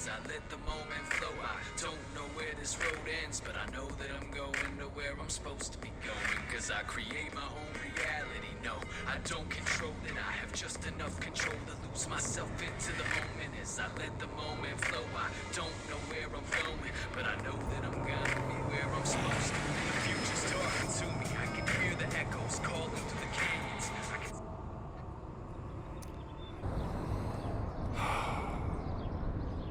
I let the moment flow. I don't know where this road ends, but I know that I'm going to where I'm supposed to be going, cause I create my own reality. No, I don't control it, I have just enough control to lose myself into the moment. As I let the moment flow, I don't know where I'm going, but I know that I'm gonna be where I'm supposed to be. The future's talking to me, I can hear the echoes calling through the canyons. I can...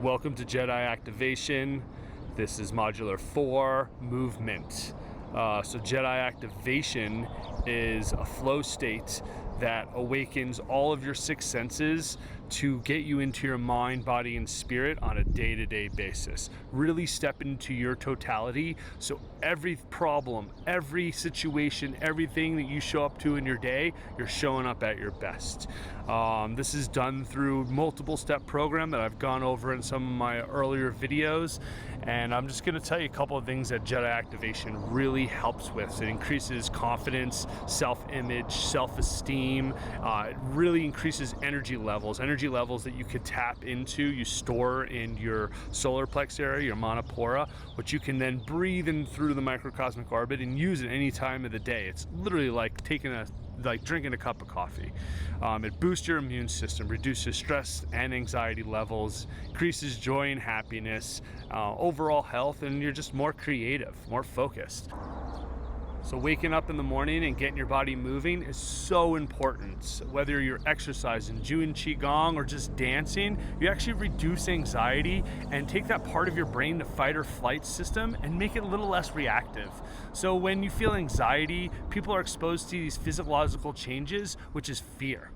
Welcome to Jedi Activation. This is Modular 4, Movement. So Jedi Activation is a flow state that awakens all of your six senses to get you into your mind, body, and spirit on a day-to-day basis. Really step into your totality, so every problem, every situation, everything that you show up to in your day, you're showing up at your best. This is done through multiple step program that I've gone over in some of my earlier videos, and I'm just going to tell you a couple of things that Jedi Activation really helps with. It increases confidence, self-image, self-esteem. It really increases energy levels that you could tap into, you store in your solar plex area, your manipura, which you can then breathe in through the microcosmic orbit and use at any time of the day. It's literally like drinking a cup of coffee. It boosts your immune system, reduces stress and anxiety levels, increases joy and happiness, overall health, and you're just more creative, more focused. So waking up in the morning and getting your body moving is so important. Whether you're exercising, doing qigong, or just dancing, you actually reduce anxiety and take that part of your brain, the fight or flight system, and make it a little less reactive. So when you feel anxiety, people are exposed to these physiological changes, which is fear.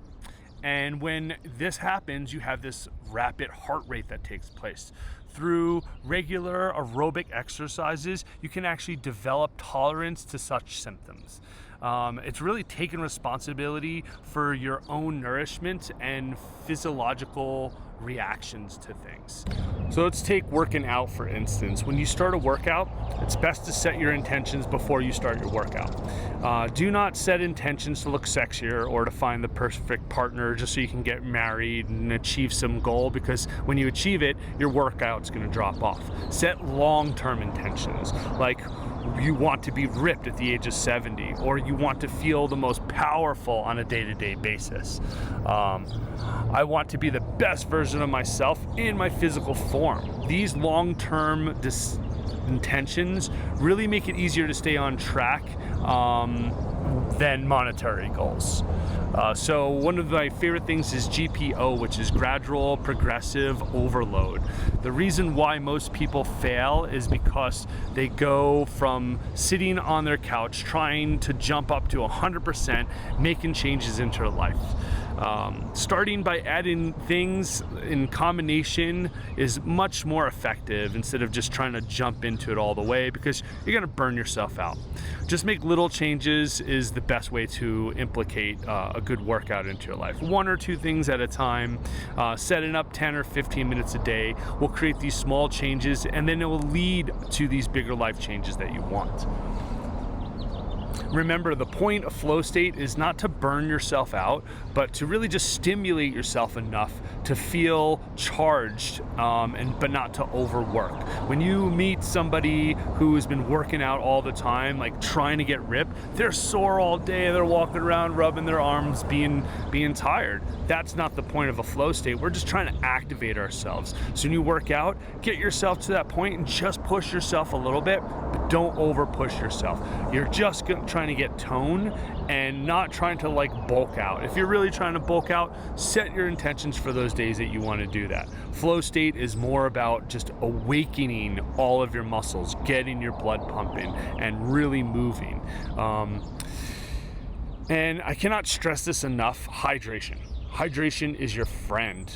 And when this happens, you have this rapid heart rate that takes place. Through regular aerobic exercises, you can actually develop tolerance to such symptoms. It's really taking responsibility for your own nourishment and physiological reactions to things. So let's take working out, for instance. When you start a workout, it's best to set your intentions before you start your workout. Do not set intentions to look sexier or to find the perfect partner just so you can get married and achieve some goal, because when you achieve it, your workout's going to drop off. Set long-term intentions, like you want to be ripped at the age of 70, or you want to feel the most powerful on a day-to-day basis. I want to be the best version of myself in my physical form. These long-term intentions really make it easier to stay on track than monetary goals. So one of my favorite things is GPO, which is gradual progressive overload. The reason why most people fail is because they go from sitting on their couch trying to jump up to 100%, making changes into their life. Starting by adding things in combination is much more effective instead of just trying to jump into it all the way, because you're going to burn yourself out. Just make little changes is the best way to implicate a good workout into your life. One or two things at a time, setting up 10 or 15 minutes a day will create these small changes, and then it will lead to these bigger life changes that you want. Remember, the point of flow state is not to burn yourself out, but to really just stimulate yourself enough to feel charged, but not to overwork. When you meet somebody who has been working out all the time, like trying to get ripped, they're sore all day, they're walking around rubbing their arms, being tired. That's not the point of a flow state. We're just trying to activate ourselves. So when you work out, get yourself to that point and just push yourself a little bit, but don't over push yourself. You're just trying to get tone and not trying to bulk out. If you're really trying to bulk out, set your intentions for those days that you want to do that. Flow state is more about just awakening all of your muscles, getting your blood pumping, and really moving. And I cannot stress this enough, hydration. Hydration is your friend.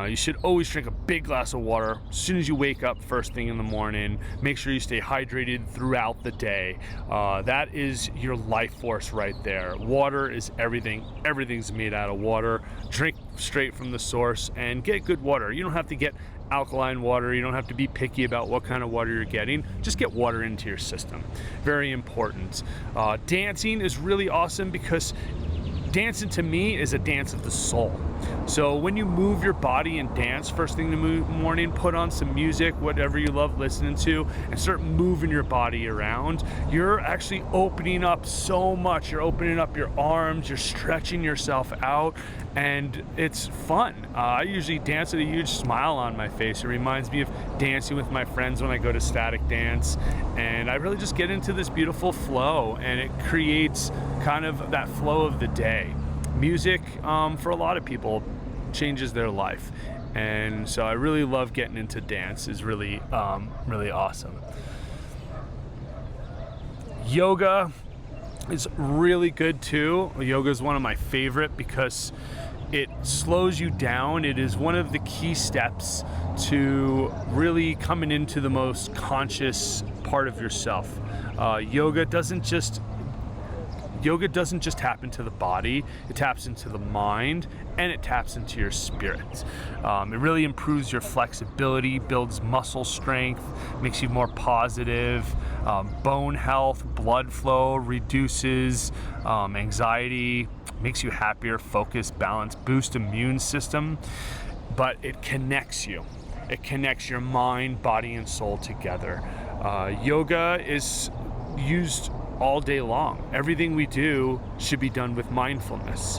You should always drink a big glass of water as soon as you wake up first thing in the morning. Make sure you stay hydrated throughout the day. That is your life force right there. Water is everything. Everything's made out of water. Drink straight from the source and get good water. You don't have to get alkaline water. You don't have to be picky about what kind of water you're getting. Just get water into your system. Very important. Dancing is really awesome because dancing to me is a dance of the soul. So when you move your body and dance first thing in the morning, put on some music, whatever you love listening to, and start moving your body around, you're actually opening up so much. You're opening up your arms, you're stretching yourself out, and it's fun. I usually dance with a huge smile on my face. It reminds me of dancing with my friends when I go to static dance, and I really just get into this beautiful flow, and it creates kind of that flow of the day. Music, for a lot of people, changes their life, and so I really love getting into dance. Is really awesome. Yoga is really good too. Yoga is one of my favorite because it slows you down. It is one of the key steps to really coming into the most conscious part of yourself. Yoga doesn't just tap into the body, it taps into the mind, and it taps into your spirit. It really improves your flexibility, builds muscle strength, makes you more positive, bone health, blood flow, reduces anxiety, makes you happier, focused, balanced, boosts immune system, but it connects you. It connects your mind, body, and soul together. Yoga is used all day long. Everything we do should be done with mindfulness.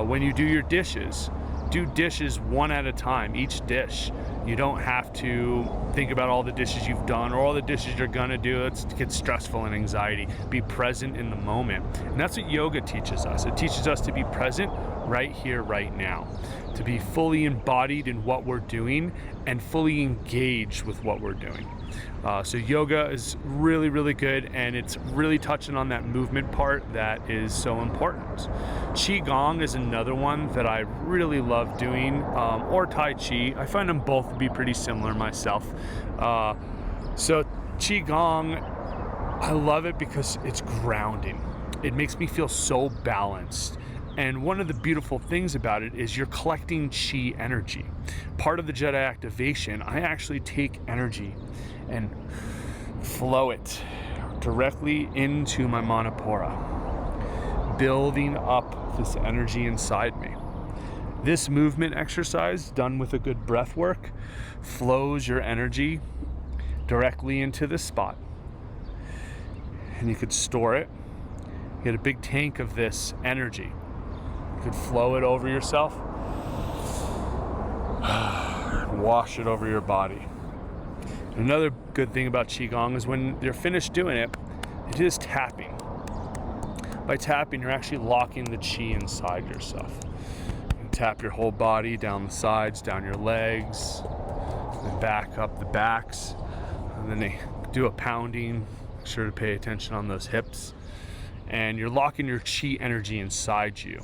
When you do your dishes, do dishes one at a time, each dish. You don't have to think about all the dishes you've done or all the dishes you're gonna do. It gets stressful and anxiety. Be present in the moment. And that's what yoga teaches us. It teaches us to be present right here, right now. To be fully embodied in what we're doing and fully engaged with what we're doing. So yoga is really, really good, and it's really touching on that movement part that is so important. Qigong is another one that I really love doing, or Tai Chi. I find them both to be pretty similar myself. So Qigong, I love it because it's grounding. It makes me feel so balanced. And one of the beautiful things about it is you're collecting chi energy. Part of the Jedi activation, I actually take energy and flow it directly into my manipura, building up this energy inside me. This movement exercise, done with a good breath work, flows your energy directly into this spot. And you could store it. You get a big tank of this energy. You could flow it over yourself, wash it over your body. Another good thing about Qigong is when you're finished doing it, it is tapping. By tapping, you're actually locking the Qi inside yourself. You can tap your whole body, down the sides, down your legs, and back up the backs. And then they do a pounding. Make sure to pay attention on those hips. And you're locking your Qi energy inside you.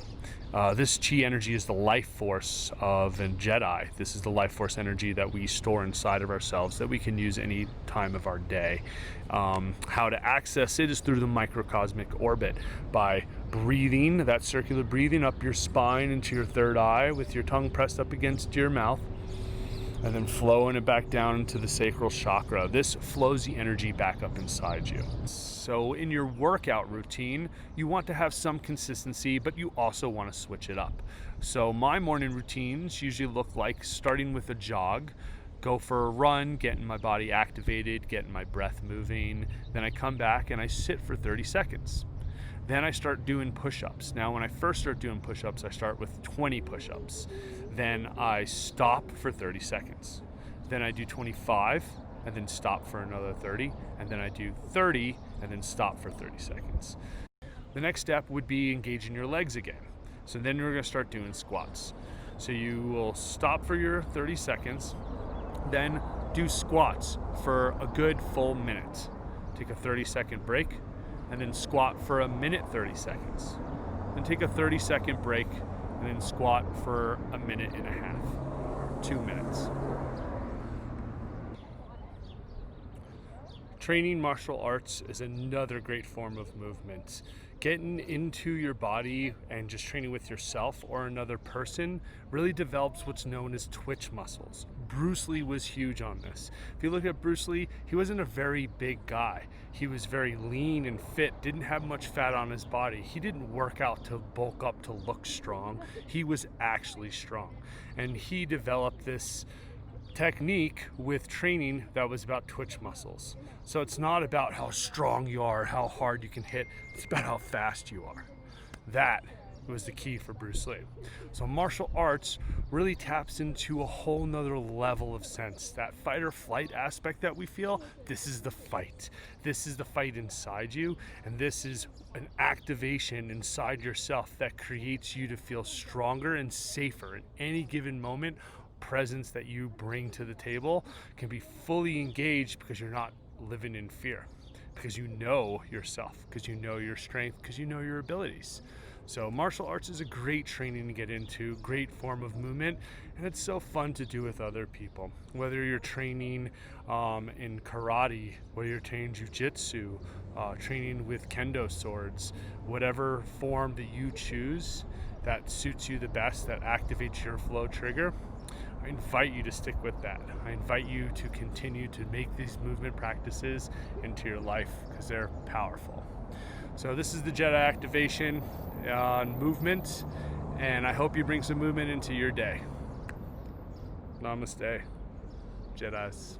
This Qi energy is the life force of a Jedi. This is the life force energy that we store inside of ourselves that we can use any time of our day. How to access it is through the microcosmic orbit by breathing, that circular breathing up your spine into your third eye with your tongue pressed up against your mouth, and then flowing it back down into the sacral chakra. This flows the energy back up inside you. So in your workout routine, you want to have some consistency, but you also want to switch it up. So my morning routines usually look like starting with a jog, go for a run, getting my body activated, getting my breath moving. Then I come back and I sit for 30 seconds. Then I start doing push-ups. Now, when I first start doing push-ups, I start with 20 push-ups. Then I stop for 30 seconds. Then I do 25, and then stop for another 30. And then I do 30, and then stop for 30 seconds. The next step would be engaging your legs again. So then we're gonna start doing squats. So you will stop for your 30 seconds, then do squats for a good full minute. Take a 30-second break, and then squat for a minute 30 seconds. Then take a 30-second break, and then squat for a minute and a half, 2 minutes. Training martial arts is another great form of movement. Getting into your body and just training with yourself or another person really develops what's known as twitch muscles, Bruce Lee was huge on this. If you look at Bruce Lee, he wasn't a very big guy. He was very lean and fit, didn't have much fat on his body. He didn't work out to bulk up to look strong. He was actually strong. And he developed this technique with training that was about twitch muscles. So it's not about how strong you are, how hard you can hit, it's about how fast you are. That was the key for Bruce Lee. So martial arts really taps into a whole nother level of sense. That fight or flight aspect that we feel, this is the fight. This is the fight inside you, and this is an activation inside yourself that creates you to feel stronger and safer in any given moment. Presence that you bring to the table can be fully engaged because you're not living in fear, because you know yourself, because you know your strength, because you know your abilities. So martial arts is a great training to get into, great form of movement, and it's so fun to do with other people. Whether you're training in karate, whether you're training jiu-jitsu, training with kendo swords, whatever form that you choose that suits you the best, that activates your flow trigger, I invite you to stick with that. I invite you to continue to make these movement practices into your life because they're powerful. So this is the Jedi Activation movement, and I hope you bring some movement into your day. Namaste, Jedis.